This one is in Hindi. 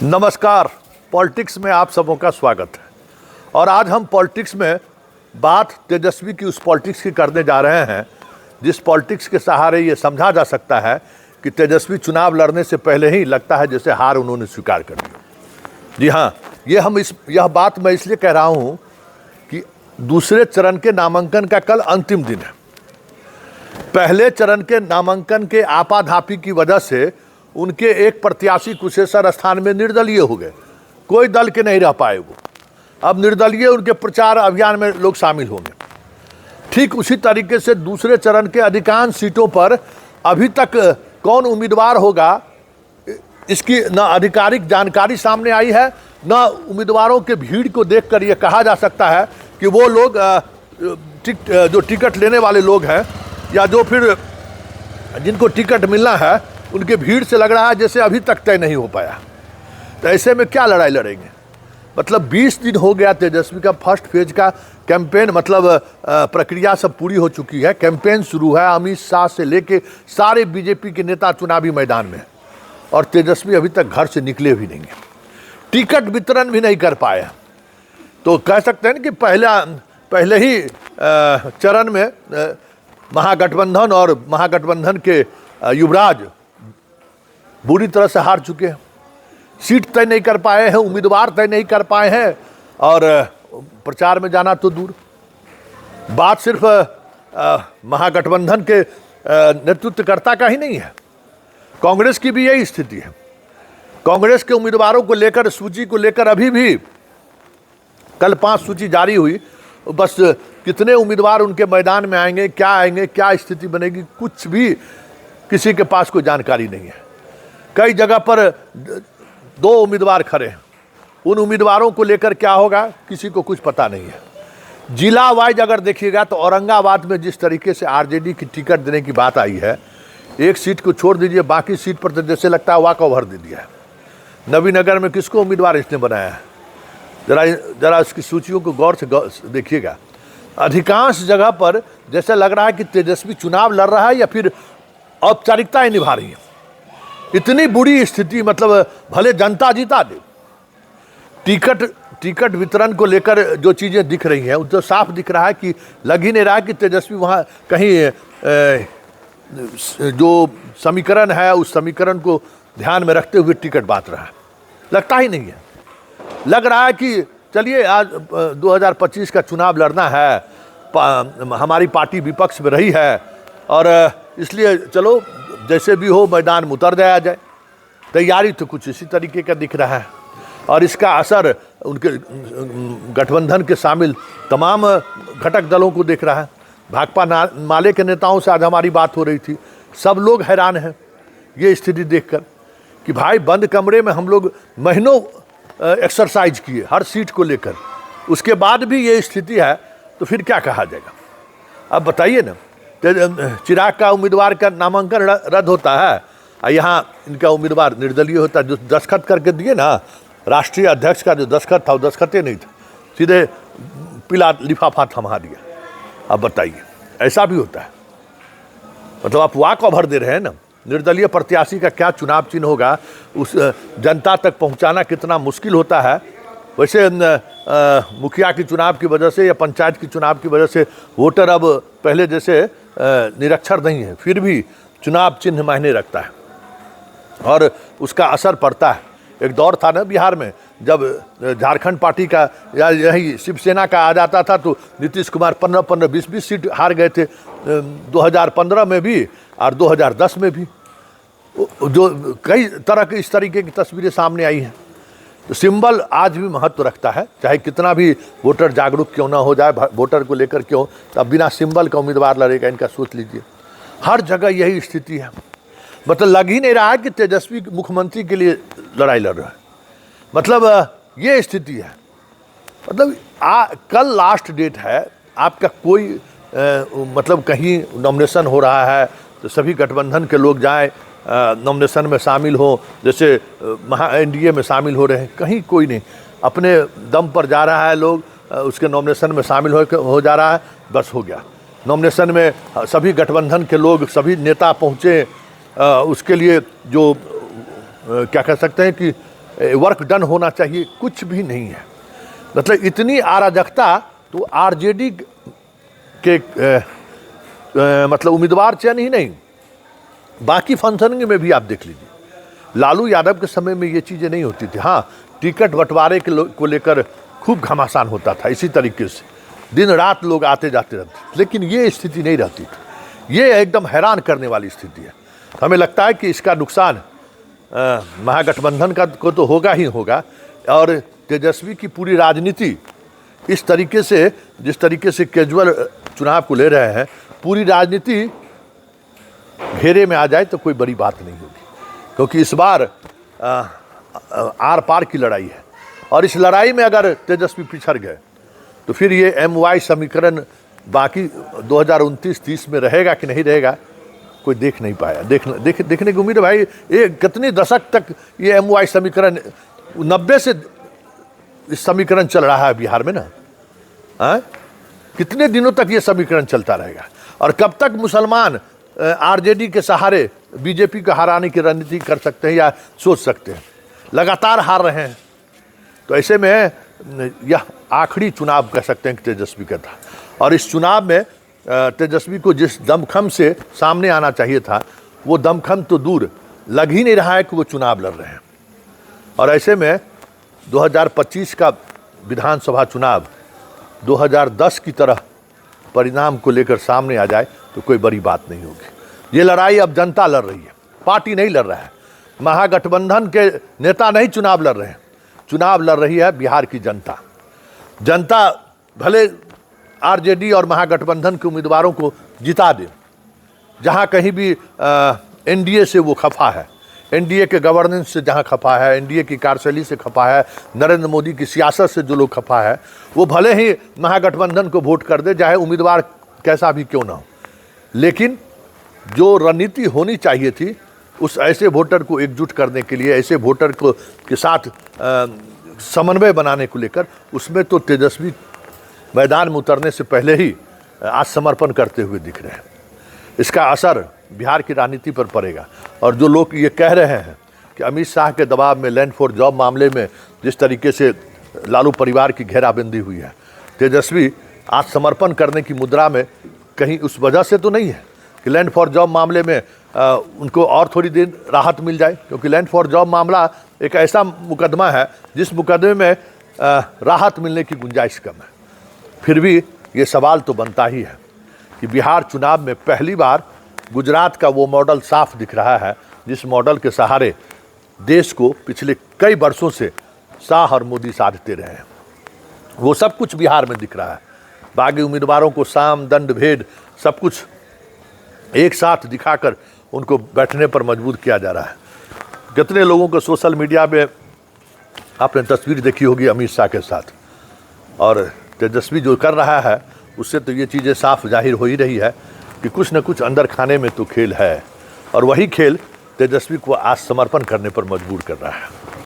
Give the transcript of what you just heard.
नमस्कार। पॉलिटिक्स में आप सबों का स्वागत है। और आज हम पॉलिटिक्स में बात तेजस्वी की उस पॉलिटिक्स की करने जा रहे हैं जिस पॉलिटिक्स के सहारे ये समझा जा सकता है कि तेजस्वी चुनाव लड़ने से पहले ही लगता है जैसे हार उन्होंने स्वीकार कर ली। जी हाँ, यह बात मैं इसलिए कह रहा हूँ कि दूसरे चरण के नामांकन का कल अंतिम दिन है। पहले चरण के नामांकन के आपाधापी की वजह से उनके एक प्रत्याशी कुशेश्वर स्थान में निर्दलीय हो गए, कोई दल के नहीं रह पाए। वो अब निर्दलीय उनके प्रचार अभियान में लोग शामिल होंगे। ठीक उसी तरीके से दूसरे चरण के अधिकांश सीटों पर अभी तक कौन उम्मीदवार होगा इसकी न आधिकारिक जानकारी सामने आई है, न उम्मीदवारों के भीड़ को देखकर यह कहा जा सकता है कि वो लोग जो टिकट लेने वाले लोग हैं या जो फिर जिनको टिकट मिलना है उनके भीड़ से लग रहा है जैसे अभी तक तय नहीं हो पाया। तो ऐसे में क्या लड़ाई लड़ेंगे? मतलब 20 दिन हो गया तेजस्वी का फर्स्ट फेज का कैंपेन, मतलब प्रक्रिया सब पूरी हो चुकी है। कैंपेन शुरू है, अमित शाह से लेके सारे बीजेपी के नेता चुनावी मैदान में, और तेजस्वी अभी तक घर से निकले भी नहीं हैं, टिकट वितरण भी नहीं कर पाए। तो कह सकते हैं कि पहले ही चरण में महागठबंधन और महागठबंधन के युवराज बुरी तरह से हार चुके हैं। सीट तय नहीं कर पाए हैं, उम्मीदवार तय नहीं कर पाए हैं, और प्रचार में जाना तो दूर। बात सिर्फ महागठबंधन के नेतृत्वकर्ता का ही नहीं है, कांग्रेस की भी यही स्थिति है। कांग्रेस के उम्मीदवारों को लेकर, सूची को लेकर अभी भी कल 5 सूची जारी हुई, बस कितने उम्मीदवार उनके मैदान में आएंगे, क्या स्थिति बनेगी, कुछ भी किसी के पास कोई जानकारी नहीं है। कई जगह पर 2 उम्मीदवार खड़े हैं, उन उम्मीदवारों को लेकर क्या होगा किसी को कुछ पता नहीं है। जिला वाइज अगर देखिएगा तो औरंगाबाद में जिस तरीके से आरजेडी की टिकट देने की बात आई है, एक सीट को छोड़ दीजिए, बाकी सीट पर तो जैसे लगता है वॉक ओवर दे दिया है। नवीनगर में किसको उम्मीदवार इसने बनाया है, जरा उसकी सूचियों को गौर से देखिएगा। अधिकांश जगह पर जैसे लग रहा है कि तेजस्वी चुनाव लड़ रहा है या फिर औपचारिकताएं निभा रही है। इतनी बुरी स्थिति, मतलब भले जनता जीता दे, टिकट वितरण को लेकर जो चीज़ें दिख रही हैं तो साफ दिख रहा है कि लग ही नहीं रहा है कि तेजस्वी वहाँ कहीं जो समीकरण है उस समीकरण को ध्यान में रखते हुए टिकट बांट रहा है, लगता ही नहीं है। लग रहा है कि चलिए आज 2025 का चुनाव लड़ना है, हमारी पार्टी विपक्ष में रही है और इसलिए चलो जैसे भी हो मैदान में उतर जाया जाए। तैयारी तो कुछ इसी तरीके का दिख रहा है, और इसका असर उनके गठबंधन के शामिल तमाम घटक दलों को दिख रहा है। भाकपा माले के नेताओं से आज हमारी बात हो रही थी, सब लोग हैरान हैं ये स्थिति देखकर कि भाई बंद कमरे में हम लोग महीनों एक्सरसाइज किए हर सीट को लेकर, उसके बाद भी ये स्थिति है तो फिर क्या कहा जाएगा? अब बताइए ना। चिराग का उम्मीदवार का नामांकन रद्द होता है और यहाँ इनका उम्मीदवार निर्दलीय होता है। जो दस्तखत करके दिए ना, राष्ट्रीय अध्यक्ष का जो दस्तखत था वो दस्तखत नहीं था, सीधे पीला लिफाफा थमा दिया। अब बताइए, ऐसा भी होता है? मतलब आप वॉक ओवर दे रहे हैं ना। निर्दलीय प्रत्याशी का क्या चुनाव चिन्ह होगा, उस जनता तक पहुँचाना कितना मुश्किल होता है। वैसे मुखिया की चुनाव की वजह से या पंचायत की चुनाव की वजह से वोटर अब पहले जैसे निरक्षर नहीं है, फिर भी चुनाव चिन्ह मायने रखता है और उसका असर पड़ता है। एक दौर था ना बिहार में, जब झारखंड पार्टी का या यही शिवसेना का आ जाता था तो नीतीश कुमार 15-15, 20-20 सीट हार गए थे 2015 में भी और 2010 में भी। जो कई तरह की इस तरीके की तस्वीरें सामने आई हैं। तो सिंबल आज भी महत्व रखता है, चाहे कितना भी वोटर जागरूक क्यों ना हो जाए, वोटर को लेकर क्यों, तब बिना सिंबल का उम्मीदवार लड़ेगा, इनका सोच लीजिए। हर जगह यही स्थिति है। मतलब लग ही नहीं रहा है कि तेजस्वी मुख्यमंत्री के लिए लड़ाई लड़ रहा है। मतलब ये स्थिति है। मतलब कल लास्ट डेट है, आपका कोई मतलब कहीं नॉमिनेशन हो रहा है तो सभी गठबंधन के लोग जाएं, नॉमिनेशन में शामिल हो, जैसे एनडीए में शामिल हो रहे हैं, कहीं कोई नहीं, अपने दम पर जा रहा है लोग, उसके नॉमिनेशन में शामिल हो जा रहा है, बस हो गया। नॉमिनेशन में सभी गठबंधन के लोग, सभी नेता पहुँचे, उसके लिए जो क्या कह सकते हैं कि वर्क डन होना चाहिए, कुछ भी नहीं है। मतलब इतनी अराजकता तो आरजेडी के मतलब उम्मीदवार चयन ही नहीं, बाकी फंक्शनिंग में भी आप देख लीजिए। लालू यादव के समय में ये चीज़ें नहीं होती थी। हाँ, टिकट बंटवारे को लेकर खूब घमासान होता था, इसी तरीके से दिन रात लोग आते जाते रहते, लेकिन ये स्थिति नहीं रहती थी। ये एकदम हैरान करने वाली स्थिति है। हमें लगता है कि इसका नुकसान महागठबंधन का को तो होगा ही होगा, और तेजस्वी की पूरी राजनीति इस तरीके से, जिस तरीके से कैजुअल चुनाव को ले रहे हैं, पूरी राजनीति घेरे में आ जाए तो कोई बड़ी बात नहीं होगी, क्योंकि इस बार आर पार की लड़ाई है। और इस लड़ाई में अगर तेजस्वी पिछड़ गए तो फिर ये MY समीकरण बाकी 2029-30 में रहेगा कि नहीं रहेगा, कोई देख नहीं पाया। देखने की उम्मीद है भाई। ये कितने दशक तक ये MY समीकरण, 90 से इस समीकरण चल रहा है बिहार में ना। कितने दिनों तक ये समीकरण चलता रहेगा, और कब तक मुसलमान आरजेडी के सहारे बीजेपी को हराने की रणनीति कर सकते हैं या सोच सकते हैं। लगातार हार रहे हैं, तो ऐसे में यह आखिरी चुनाव कह सकते हैं कि तेजस्वी का था। और इस चुनाव में तेजस्वी को जिस दमखम से सामने आना चाहिए था, वो दमखम तो दूर, लग ही नहीं रहा है कि वो चुनाव लड़ रहे हैं। और ऐसे में 2025 का विधानसभा चुनाव 2010 की तरह परिणाम को लेकर सामने आ जाए तो कोई बड़ी बात नहीं होगी। ये लड़ाई अब जनता लड़ रही है, पार्टी नहीं लड़ रहा है। महागठबंधन के नेता नहीं चुनाव लड़ रहे हैं, चुनाव लड़ रही है बिहार की जनता। जनता भले आरजेडी और महागठबंधन के उम्मीदवारों को जिता दे, जहां कहीं भी एनडीए से वो खफा है, एनडीए के गवर्नेंस से जहां खफा है, एनडीए की कार्यशैली से खफा है, नरेंद्र मोदी की सियासत से जो लोग खफा है, वो भले ही महागठबंधन को वोट कर दे, चाहे उम्मीदवार कैसा भी क्यों ना हो। लेकिन जो रणनीति होनी चाहिए थी, उस ऐसे वोटर को एकजुट करने के लिए, ऐसे वोटर को के साथ समन्वय बनाने को लेकर, उसमें तो तेजस्वी मैदान में उतरने से पहले ही आत्मसमर्पण करते हुए दिख रहे हैं। इसका असर बिहार की राजनीति पर पड़ेगा। और जो लोग ये कह रहे हैं कि अमित शाह के दबाव में, लैंड फॉर जॉब मामले में जिस तरीके से लालू परिवार की घेराबंदी हुई है, तेजस्वी आत्मसमर्पण करने की मुद्रा में कहीं उस वजह से तो नहीं है कि लैंड फॉर जॉब मामले में उनको और थोड़ी देर राहत मिल जाए, क्योंकि लैंड फॉर जॉब मामला एक ऐसा मुकदमा है जिस मुकदमे में राहत मिलने की गुंजाइश कम है। फिर भी ये सवाल तो बनता ही है कि बिहार चुनाव में पहली बार गुजरात का वो मॉडल साफ दिख रहा है, जिस मॉडल के सहारे देश को पिछले कई वर्षों से शाह और मोदी साधते रहे हैं। वो सब कुछ बिहार में दिख रहा है। बागी उम्मीदवारों को साम दंड भेद सब कुछ एक साथ दिखाकर उनको बैठने पर मजबूर किया जा रहा है। कितने लोगों को सोशल मीडिया में आपने तस्वीर देखी होगी अमित शाह के साथ, और तेजस्वी जो कर रहा है उससे तो ये चीज़ें साफ जाहिर हो ही रही है कि कुछ न कुछ अंदर खाने में तो खेल है, और वही खेल तेजस्वी को आत्मसमर्पण करने पर मजबूर कर रहा है।